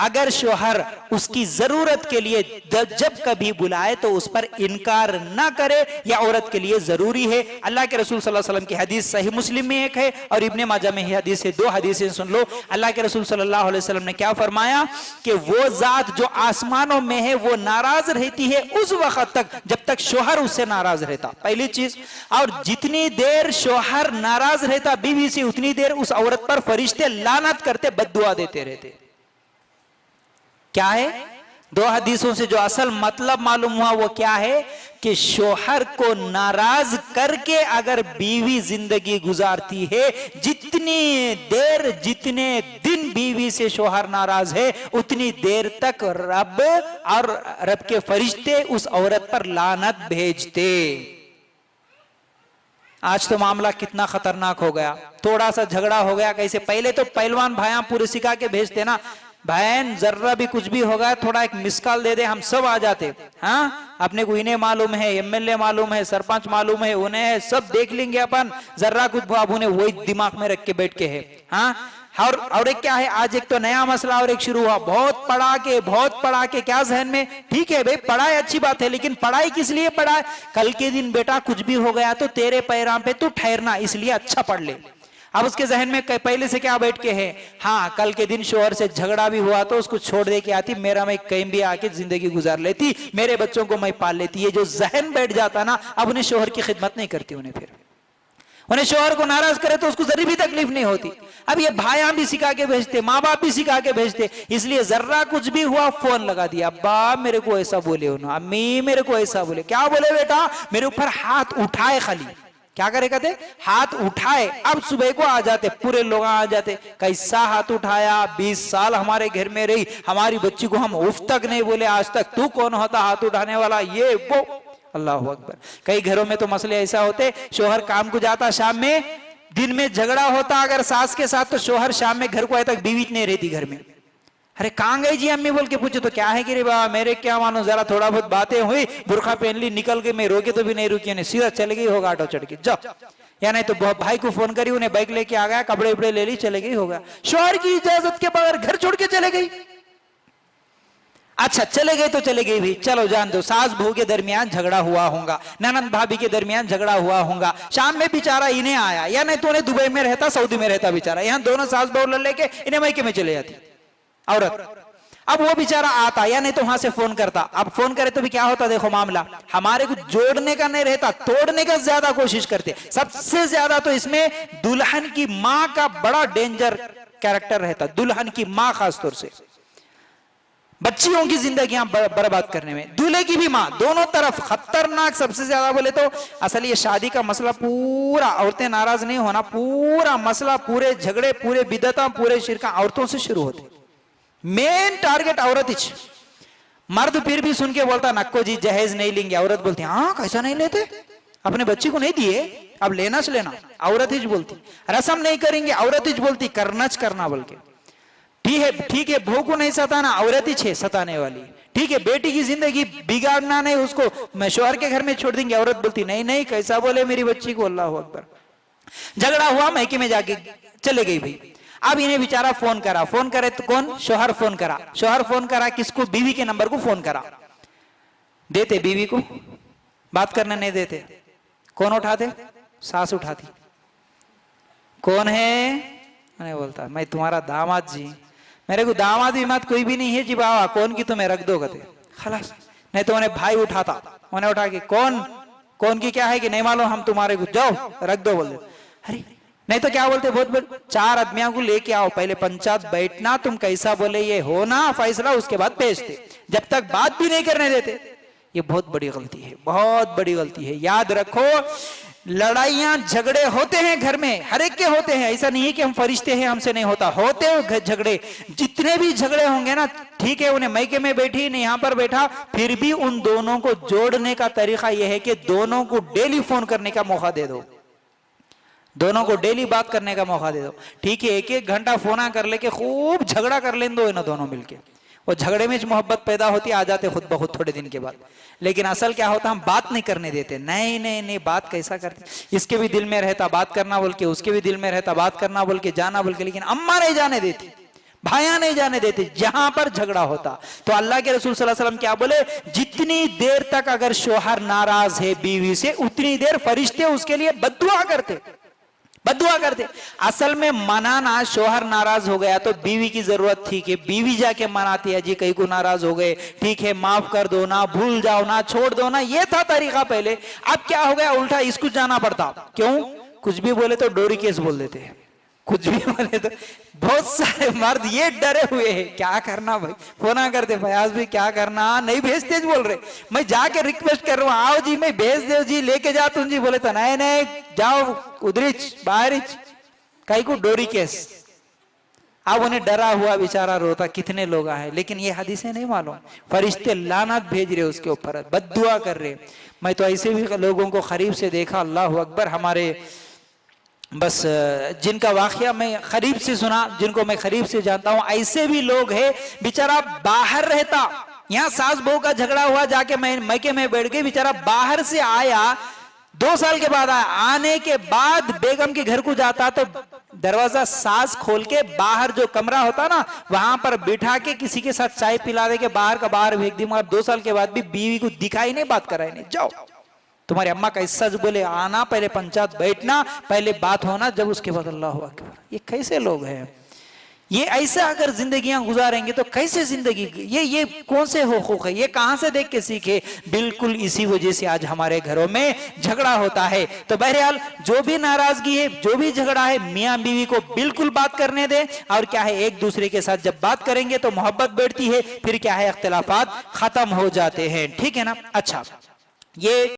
अगर शोहर उसकी जरूरत के लिए जब कभी बुलाए तो उस पर इनकार ना करे, यह औरत के लिए जरूरी है। अल्लाह के रसूल सल्लल्लाहु अलैहि वसल्लम की हदीस सही मुस्लिम में एक है और इब्ने माजा में ही हदीस है, 2 हदीसें सुन लो। अल्लाह के रसूल सल्लल्लाहु अलैहि वसल्लम ने क्या फरमाया कि वो जात जो आसमानों में है वो नाराज रहती है उस वक्त तक जब तक शोहर उससे नाराज रहता, पहली चीज। और जितनी देर शोहर नाराज रहता बीवी से उतनी देर उस औरत पर फरिश्ते लानत करते, बद्दुआ देते रहते। क्या है? 2 हदीसों से जो असल मतलब मालूम हुआ वो क्या है कि शोहर को नाराज करके अगर बीवी जिंदगी गुजारती है, जितनी देर जितने दिन बीवी से शोहर नाराज है उतनी देर तक रब और रब के फरिश्ते उस औरत पर लानत भेजते। आज तो मामला कितना खतरनाक हो गया, थोड़ा सा झगड़ा हो गया कैसे, पहले तो पहलवान भाया पूरे सिखा के भेजते ना, बहन जर्रा भी कुछ भी होगा थोड़ा एक मिस कॉल दे दे हम सब आ जाते। हाँ, अपने को इन्हें मालूम है, एमएलए मालूम है, सरपंच मालूम है, उन्हें है, सब देख लेंगे अपन, जर्रा कुछ अब उन्हें वही दिमाग में रख के बैठ के है। हाँ, और एक क्या है, आज एक तो नया मसला और एक शुरू हुआ, बहुत पढ़ा के क्या जहन में, ठीक है भाई पढ़ाई अच्छी बात है, लेकिन पढ़ाई किस लिए पढ़ाई? कल के दिन बेटा कुछ भी हो गया तो तेरे पैरां पे तू ठहरना, इसलिए अच्छा पढ़ ले। अब उसके जहन में पहले से क्या बैठ के है, हाँ कल के दिन शोहर से झगड़ा भी हुआ तो उसको छोड़ दे के आती, मेरा मैं कहीं भी आके जिंदगी गुजार लेती, मेरे बच्चों को मैं पाल लेती। ये जो जहन बैठ जाता ना, अब उन्हें शोहर की खिदमत नहीं करती, उन्हें शोहर को नाराज करे तो उसको जरा भी तकलीफ नहीं होती। अब ये भाइयां भी सिखा के भेजते, माँ बाप भी सिखा के भेजते, इसलिए जर्रा कुछ भी हुआ फोन लगा दिया, अब्बा मेरे को ऐसा बोले हो ना, अम्मी मेरे को ऐसा बोले। क्या बोले बेटा? मेरे ऊपर हाथ उठाए, खाली क्या करे कहते, हाथ उठाए। अब सुबह को आ जाते, पूरे लोग आ जाते, कैसा हाथ उठाया, 20 साल हमारे घर में रही, हमारी बच्ची को हम उफ तक नहीं बोले आज तक, तू कौन होता हाथ उठाने वाला, ये वो। अल्लाह अकबर। कई घरों में तो मसले ऐसा होते, शोहर काम को जाता शाम में, दिन में झगड़ा होता अगर सास के साथ, तो शोहर शाम में घर को आए तक बीवी नहीं रहती घर में। अरे कहां गई जी अम्मी बोल के पूछे तो क्या है कि रे बाबा मेरे क्या मानो, जरा थोड़ा बहुत बातें हुई, बुरखा पहन ली, निकल के, मैं रोके तो भी नहीं रुकी, नहीं सीधा चले गई होगा ऑटो चढ़ के, जाओ। या नहीं तो भाई को फोन करी, उन्हें बाइक लेके आ गया, कपड़े उपड़े ले ली, चले गई होगा। शोहर की इजाजत के बगैर घर छोड़ के चले गई। अच्छा चले गए तो चले गए भी, चलो जान दो, सास बहू के दरमियान झगड़ा हुआ होगा, ननद भाभी के दरमियान झगड़ा हुआ होगा, शाम में बेचारा इन्हें आया, या नहीं तो उन्हें दुबई में रहता, सऊदी में रहता बेचारा, यहाँ दोनों सास बहू लेके इन्हें मैके में चले जाती औरत। अब वो बेचारा आता, या नहीं तो वहां से फोन करता। अब फोन करे तो भी क्या होता, देखो मामला हमारे को जोड़ने का नहीं रहता, तोड़ने का ज्यादा कोशिश करते। सबसे ज्यादा तो इसमें दुल्हन की मां का बड़ा डेंजर कैरेक्टर रहता, दुल्हन की मां खासतौर से बच्चियों की जिंदगियां बर्बाद करने में, दूल्हे की भी मां, दोनों तरफ खतरनाक। सबसे ज्यादा बोले तो असल ये शादी का मसला पूरा, औरतें नाराज नहीं होना, पूरा मसला, पूरे झगड़े, पूरे बिदता, पूरे शिरका औरतों से शुरू होते। मेन टारगेट औरत ही। मर्द फिर भी सुन के बोलता नक्को जी जहेज नहीं लेंगे, औरत बोलती हाँ कैसा नहीं लेते, अपने बच्ची को नहीं दिए, अब लेना से लेना, औरत ही बोलती। रस्म नहीं करेंगे, औरत ही बोलती, करनच करना बोल के। ठीक है बहू को नहीं सताना, औरत ही छे सताने वाली। ठीक है बेटी की जिंदगी बिगाड़ना नहीं, उसको मैं शोहर के घर में छोड़ देंगे, औरत बोलती नहीं नहीं कैसा बोले मेरी बच्ची को। अल्लाह अकबर। झगड़ा हुआ, मैके में जाके चले गई भाई। अब इन्हें बेचारा फोन करा, फोन करे तो कौन, शोहर फोन करा। शोहर फोन करा किसको, बीवी के नंबर को फोन करा। देते बीवी को, बात करने नहीं देते। कौन उठाते, सास उठाती। कौन है, मैंने बोलता मैं तुम्हारा दामाद जी, मेरे को दामाद विमाद कोई भी नहीं है जी बाबा, कौन की तुम्हें रख दो कहते खलास। नहीं तो उन्हें भाई उठाता, उन्हें उठा के कौन की क्या है कि नहीं मालूम, हम तुम्हारे को जाओ रख दो बोल दे। अरे नहीं तो क्या बोलते, बहुत 4 आदमियों को लेके आओ, पहले पंचायत बैठना, तुम कैसा बोले ये होना फैसला, उसके बाद भेजते। जब तक बात भी नहीं करने देते, ये बहुत बड़ी गलती है, बहुत बड़ी गलती है। याद रखो लड़ाइयां झगड़े होते हैं घर में, हर एक के होते हैं, ऐसा नहीं है कि हम फरिश्ते हैं हमसे नहीं होता, होते हो झगड़े। जितने भी झगड़े होंगे ना, ठीक है उन्हें मैके में बैठी नहीं यहाँ पर बैठा, फिर भी उन दोनों को जोड़ने का तरीका यह है कि दोनों को डेली फोन करने का मौका दे दो, दोनों को डेली बात करने का मौका दे दो। ठीक है 1-1 घंटा फोना कर लेके खूब झगड़ा कर लें दो ना दोनों मिलके, वो झगड़े में मोहब्बत पैदा होती, आ जाते खुद ब खुद थोड़े दिन के बाद। लेकिन असल क्या होता, हम बात नहीं करने देते। नहीं नहीं नहीं, बात कैसा करते, इसके भी दिल में रहता बात करना बोल के, उसके भी दिल में रहता बात करना बोल के, जाना बोल के, लेकिन अम्मा नहीं जाने देती। भाया नहीं जाने देते जहां पर झगड़ा होता। तो अल्लाह के रसूल सल्लल्लाहु अलैहि वसल्लम क्या बोले, जितनी देर तक अगर शोहर नाराज है बीवी से, उतनी देर फरिश्ते उसके लिए बद्दुआ करते, बद्दुआ करते। असल में मनाना, शोहर नाराज हो गया तो बीवी की जरूरत थी कि बीवी जाके मनाती है, जी कहीं को नाराज हो गए, ठीक है माफ कर दो ना, भूल जाओ ना, छोड़ दो ना, ये था तरीका पहले। अब क्या हो गया, उल्टा इसको जाना पड़ता। क्यों? कुछ भी बोले तो डोरी केस बोल देते हैं, कुछ भी बोले तो। बहुत सारे मर्द ये डरे हुए हैं, क्या करना भाई, फोन करते फयाज भी क्या करना, नहीं भेजते बोल रहे। मैं जाके रिक्वेस्ट कर रहा हूँ, आओ जी मैं भेज दो जी, लेके जा तुम जी, बोले तो नहीं नहीं जाओ उधरिच बाहरिच, कहीं को डोरी केस। अब उन्हें डरा हुआ बेचारा रोता, कितने लोग आए, लेकिन ये हदीसें नहीं मालूम, फरिश्ते लानत भेज रहे उसके ऊपर, बद्दुआ कर रहे। मैं तो ऐसे भी लोगों को करीब से देखा, अल्लाह अकबर, हमारे बस जिनका वाकया मैं करीब से सुना, जिनको मैं करीब से जानता हूं, ऐसे भी लोग हैं, बेचारा बाहर रहता, यहाँ सास बहू का झगड़ा हुआ, जाके मैं मैके में बैठ गई, बेचारा बाहर से आया, 2 साल के बाद आया, आने के बाद बेगम के घर को जाता तो दरवाजा सास खोल के बाहर जो कमरा होता ना, वहां पर बिठा के किसी के साथ चाय पिला दे के बाहर का बाहर भेज दी। मगर 2 साल के बाद भी बीवी को दिखाई नहीं, बात कराई नहीं, जाओ तुम्हारी अम्मा का हिस्सा जो बोले आना, पहले पंचायत बैठना, पहले बात होना, जब उसके बाद अल्लाह अकबर। ये कैसे लोग हैं? ये ऐसा अगर जिंदगियां गुजारेंगे तो कैसे जिंदगी, ये कौन से हुकूक है, ये कहां से देख के सीखे? बिल्कुल इसी वजह से आज हमारे घरों में झगड़ा होता है। तो बहरहाल जो भी नाराजगी है, जो भी झगड़ा है, मियां बीवी को बिल्कुल बात करने दे। और क्या है, एक दूसरे के साथ जब बात करेंगे तो मोहब्बत बढ़ती है, फिर क्या है, इख्तिलाफात खत्म हो जाते हैं। ठीक है ना? अच्छा, ये